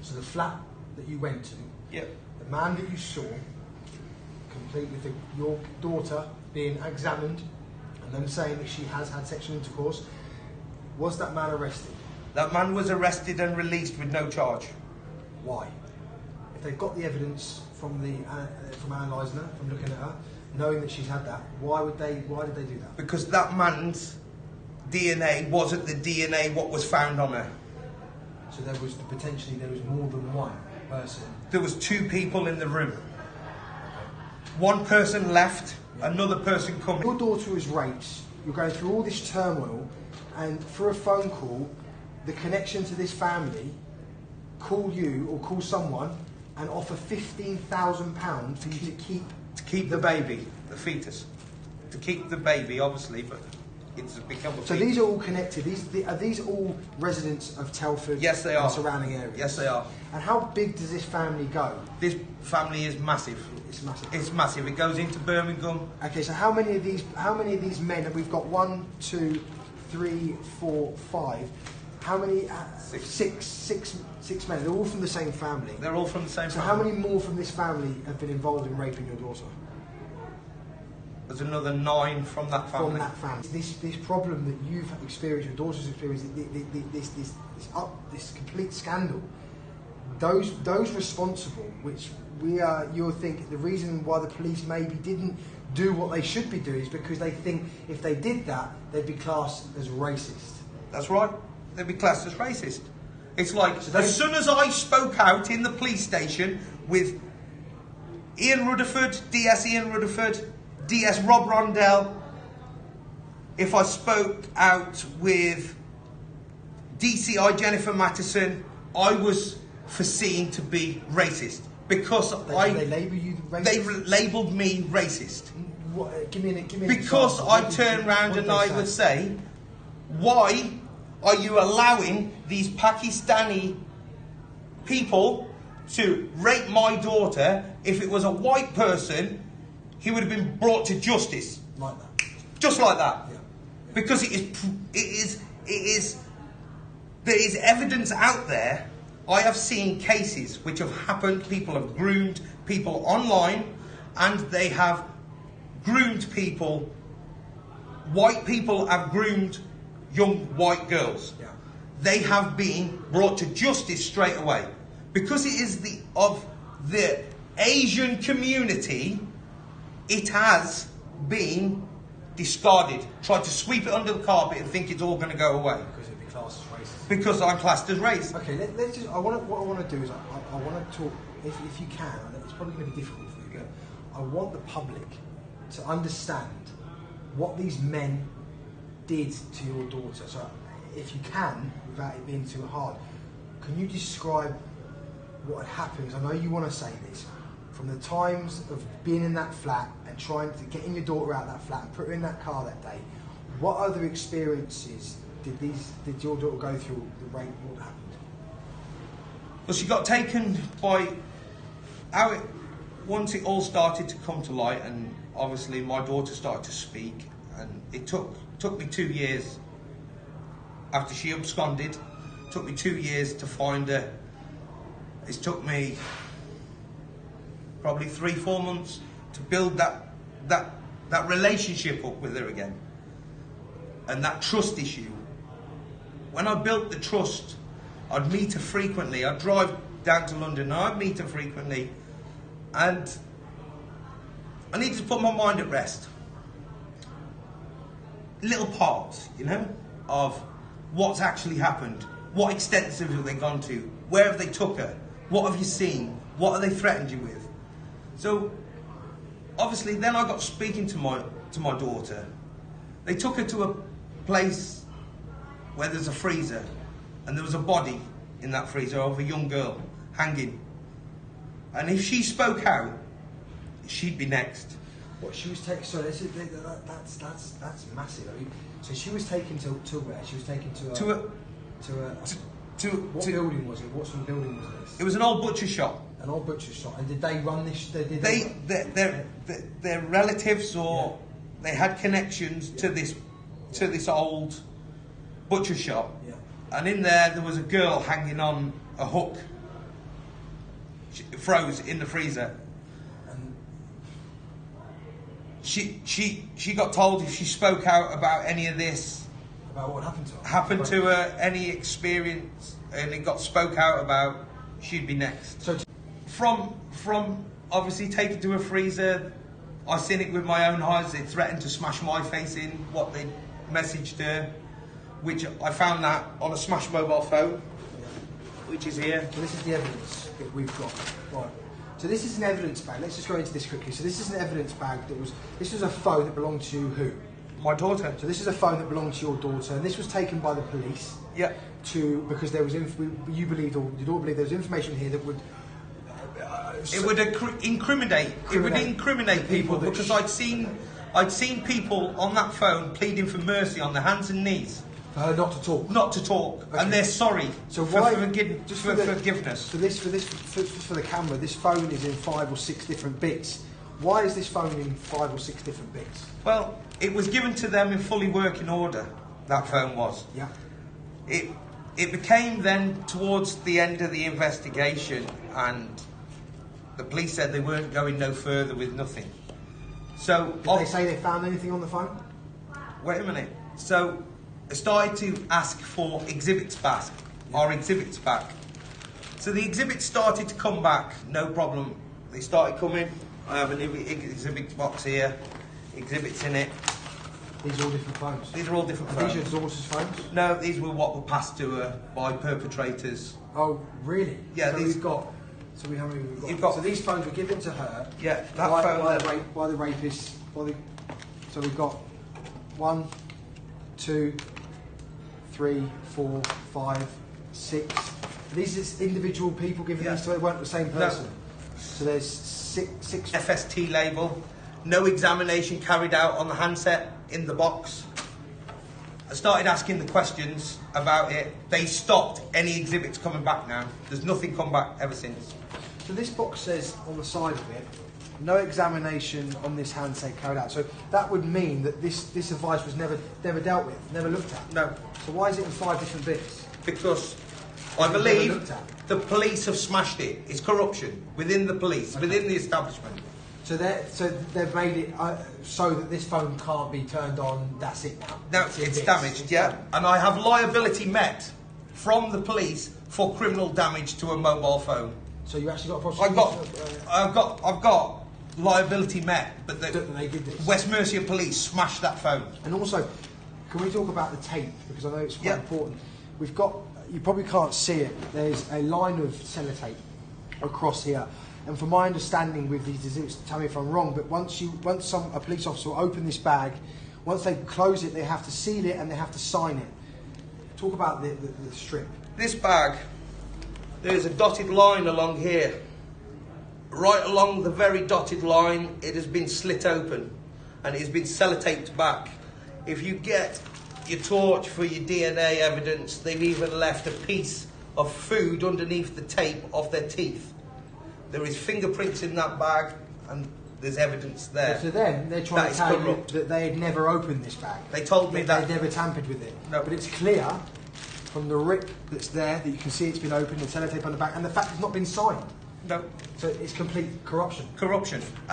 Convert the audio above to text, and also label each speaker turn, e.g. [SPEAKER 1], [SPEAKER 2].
[SPEAKER 1] So the flat that you went to,
[SPEAKER 2] Yep.
[SPEAKER 1] the man that you saw, complete with your daughter being examined and them saying that she has had sexual intercourse, was that man arrested?
[SPEAKER 2] That man was arrested and released with no charge.
[SPEAKER 1] Why? If they've got the evidence from from analysing her, from looking at her, knowing that she's had that, why did they do that?
[SPEAKER 2] Because that man's DNA wasn't the DNA what was found on her.
[SPEAKER 1] So potentially there was more than one person.
[SPEAKER 2] There was 2 people in the room. One person left, another person coming.
[SPEAKER 1] Your daughter was raped, you're going through all this turmoil, and for a phone call, the connection to this family call you or call someone and offer £15,000 for you
[SPEAKER 2] to keep the baby, the fetus. To keep the baby, obviously, but it's become a fetus.
[SPEAKER 1] So these are all connected. Are these all residents of Telford?
[SPEAKER 2] Yes, they are.
[SPEAKER 1] And surrounding areas?
[SPEAKER 2] Yes, they are.
[SPEAKER 1] And how big does this family go?
[SPEAKER 2] This family is massive.
[SPEAKER 1] It's massive.
[SPEAKER 2] It's massive. It goes into Birmingham.
[SPEAKER 1] Okay, so how many of these men? And we've got 1, 2, 3, 4, 5. How many? Six men. They're all from the same family.
[SPEAKER 2] They're all from the same family.
[SPEAKER 1] So how many more from this family have been involved in raping your daughter?
[SPEAKER 2] There's another 9 from that family.
[SPEAKER 1] From that family. This problem that you've experienced, your daughter's experienced, this complete scandal. Those responsible, which you'll think the reason why the police maybe didn't do what they should be doing is because they think if they did that, they'd be classed as racist.
[SPEAKER 2] That's right. They'd be classed as racist. It's like, so as soon as I spoke out in the police station with Ian Rutherford, DS Ian Rutherford, DS Rob Rondell, if I spoke out with DCI Jennifer Mattison, I was foreseen to be racist because
[SPEAKER 1] they label you racist?
[SPEAKER 2] They labelled me racist.
[SPEAKER 1] What, give me
[SPEAKER 2] because I turn round and I would say, why are you allowing these Pakistani people to rape my daughter? If it was a white person, he would have been brought to justice.
[SPEAKER 1] Like that.
[SPEAKER 2] Just like that.
[SPEAKER 1] Yeah.
[SPEAKER 2] Because there is evidence out there. I have seen cases which have happened. People have groomed people online, and they have groomed people. White people have groomed young white girls.
[SPEAKER 1] Yeah.
[SPEAKER 2] They have been brought to justice straight away because it is of the Asian community. It has been discarded. Tried to sweep it under the carpet and think it's all going to go away.
[SPEAKER 1] Because it'd be classed as racist.
[SPEAKER 2] Because I'm classed as racist.
[SPEAKER 1] Okay, let's just. What I want to do is I want to talk. If you can, it's probably going to be difficult for you. But I want the public to understand what these men did to your daughter. So, if you can, without it being too hard, can you describe what had happened? I know you want to say this. From the times of being in that flat and trying to getting your daughter out of that flat and put her in that car that day, what other experiences did your daughter go through? The rape, what happened?
[SPEAKER 2] Well, she got taken by once it all started to come to light, and obviously my daughter started to speak, and it took me 2 years after she absconded. It took me 2 years to find her. It took me probably 3-4 months to build that relationship up with her again, and that trust issue. When I built the trust, I'd meet her frequently. I'd drive down to London and I'd meet her frequently, and I needed to put my mind at rest. Little parts, of what's actually happened. What extensive have they gone to? Where have they took her? What have you seen? What have they threatened you with? So, obviously, then I got speaking to my daughter. They took her to a place where there's a freezer, and there was a body in that freezer of a young girl hanging. And if she spoke out, she'd be next.
[SPEAKER 1] What she was taken? So that's massive. I mean, so she was taken to where? She was taken what building was it? What sort of building was this?
[SPEAKER 2] It was an old butcher shop.
[SPEAKER 1] An old butcher shop. And did they run this?
[SPEAKER 2] Their relatives, or they had connections to this old butcher shop.
[SPEAKER 1] Yeah.
[SPEAKER 2] And in there was a girl hanging on a hook, froze in the freezer. She got told if she spoke out about any of this,
[SPEAKER 1] about what happened to her,
[SPEAKER 2] any experience, and it got spoke out about, she'd be next.
[SPEAKER 1] So
[SPEAKER 2] from obviously taken to a freezer, I seen it with my own eyes. They threatened to smash my face in, what they messaged her, which I found that on a smashed mobile phone, which is here.
[SPEAKER 1] So this is the evidence that we've got. Right. So this is an evidence bag. Let's just go into this quickly. So this is an evidence bag this was a phone that belonged to who?
[SPEAKER 2] My daughter.
[SPEAKER 1] So this is a phone that belonged to your daughter, and this was taken by the police.
[SPEAKER 2] Yeah.
[SPEAKER 1] Because there was you believed, or you don't believe, there was information here that would.
[SPEAKER 2] It would incriminate. It would incriminate people because I'd seen people on that phone pleading for mercy on their hands and knees.
[SPEAKER 1] For her not to talk.
[SPEAKER 2] Not to talk,
[SPEAKER 1] okay.
[SPEAKER 2] and they're sorry.
[SPEAKER 1] So
[SPEAKER 2] for
[SPEAKER 1] why?
[SPEAKER 2] Forgiveness.
[SPEAKER 1] So for the camera, this phone is in 5 or 6 different bits. Why is this phone in 5 or 6 different bits?
[SPEAKER 2] Well, it was given to them in fully working order. That phone was.
[SPEAKER 1] Yeah.
[SPEAKER 2] It became then towards the end of the investigation, and the police said they weren't going no further with nothing. So
[SPEAKER 1] did they say they found anything on the phone?
[SPEAKER 2] Wait a minute. So I started to ask for exhibits back, our exhibits back. So the exhibits started to come back, no problem. They started coming. I have an exhibit box here, exhibits in it.
[SPEAKER 1] These are all different phones?
[SPEAKER 2] These are all different phones.
[SPEAKER 1] These are your daughter's phones?
[SPEAKER 2] No, these were what were passed to her by perpetrators.
[SPEAKER 1] Oh, really?
[SPEAKER 2] Yeah,
[SPEAKER 1] so
[SPEAKER 2] these...
[SPEAKER 1] how many we've got?
[SPEAKER 2] You've got...
[SPEAKER 1] So these phones were given to her.
[SPEAKER 2] Yeah, that phone
[SPEAKER 1] by the rapists. So we've got 1, 2, 3, 4, 5, 6. These are individual people giving these to her. They weren't the same person. No. So there's six.
[SPEAKER 2] FST label. No examination carried out on the handset in the box. I started asking the questions about it. They stopped any exhibits coming back now. There's nothing come back ever since.
[SPEAKER 1] So this box says on the side of it, no examination on this handset carried out. So that would mean that this device was never dealt with, never looked at.
[SPEAKER 2] No.
[SPEAKER 1] So why is it in 5 different bits?
[SPEAKER 2] Because I believe the police have smashed it. It's corruption within the police, within the establishment.
[SPEAKER 1] So they've made it so that this phone can't be turned on. That's it now.
[SPEAKER 2] No, it's damaged. Yeah, and I have liability met from the police for criminal damage to a mobile phone.
[SPEAKER 1] So you actually got a prosecution?
[SPEAKER 2] I've got liability met, but
[SPEAKER 1] they did this.
[SPEAKER 2] West Mercia police smashed that phone.
[SPEAKER 1] And also, can we talk about the tape, because I know it's quite important. We've got, you probably can't see it, there's a line of sellotape across here. And from my understanding with these exhibits, tell me if I'm wrong, but once a police officer will open this bag, once they close it, they have to seal it and they have to sign it. Talk about the strip.
[SPEAKER 2] This bag, there's a dotted line along here. Right along the very dotted line, it has been slit open and it has been sellotaped back. If you get your torch for your DNA evidence, they've even left a piece of food underneath the tape of their teeth. There is fingerprints in that bag, and there's evidence there.
[SPEAKER 1] So to them, they're trying to tell you that they had never opened this bag.
[SPEAKER 2] They told me that
[SPEAKER 1] they'd never tampered with it.
[SPEAKER 2] No.
[SPEAKER 1] But it's clear from the rip that's there that you can see it's been opened and sellotape on the back, and the fact it's not been signed.
[SPEAKER 2] No.
[SPEAKER 1] So it's complete corruption.
[SPEAKER 2] Corruption.